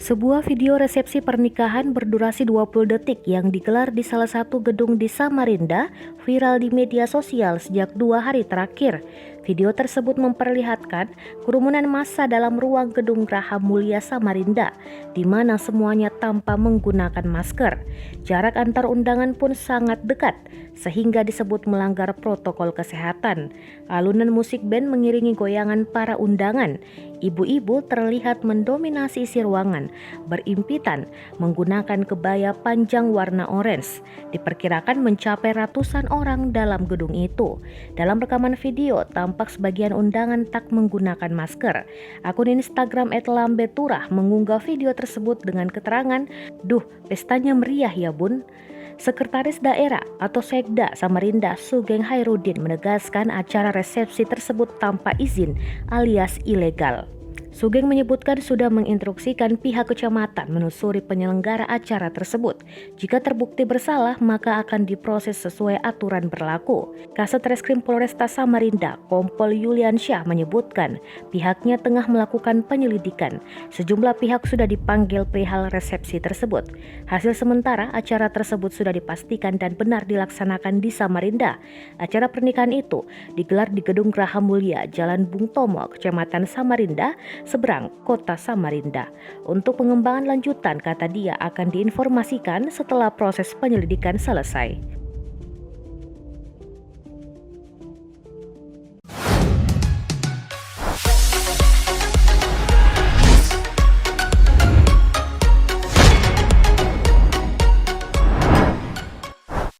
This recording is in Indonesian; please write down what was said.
Sebuah video resepsi pernikahan berdurasi 20 detik yang digelar di salah satu gedung di Samarinda viral di media sosial sejak 2 hari terakhir. Video tersebut memperlihatkan kerumunan massa dalam ruang gedung Graha Mulia Samarinda, di mana semuanya tanpa menggunakan masker. Jarak antar undangan pun sangat dekat, sehingga disebut melanggar protokol kesehatan. Alunan musik band mengiringi goyangan para undangan. Ibu-ibu terlihat mendominasi isi ruangan, berimpitan menggunakan kebaya panjang warna orange. Diperkirakan mencapai ratusan orang dalam gedung itu. Dalam rekaman video, tampak sebagian undangan tak menggunakan masker. Akun Instagram @lambeturah mengunggah video tersebut dengan keterangan, "Duh, pestanya meriah ya bun." Sekretaris Daerah atau Sekda Samarinda Sugeng Hairudin menegaskan acara resepsi tersebut tanpa izin alias ilegal. Sugeng menyebutkan sudah menginstruksikan pihak kecamatan menelusuri penyelenggara acara tersebut. Jika terbukti bersalah, maka akan diproses sesuai aturan berlaku. Kasat Reskrim Polresta Samarinda, Kompol Yuliansyah menyebutkan pihaknya tengah melakukan penyelidikan. Sejumlah pihak sudah dipanggil perihal resepsi tersebut. Hasil sementara, acara tersebut sudah dipastikan dan benar dilaksanakan di Samarinda. Acara pernikahan itu digelar di Gedung Graha Mulia, Jalan Bung Tomo, Kecamatan Samarinda, seberang kota Samarinda. Untuk pengembangan lanjutan, kata dia, akan diinformasikan setelah proses penyelidikan selesai.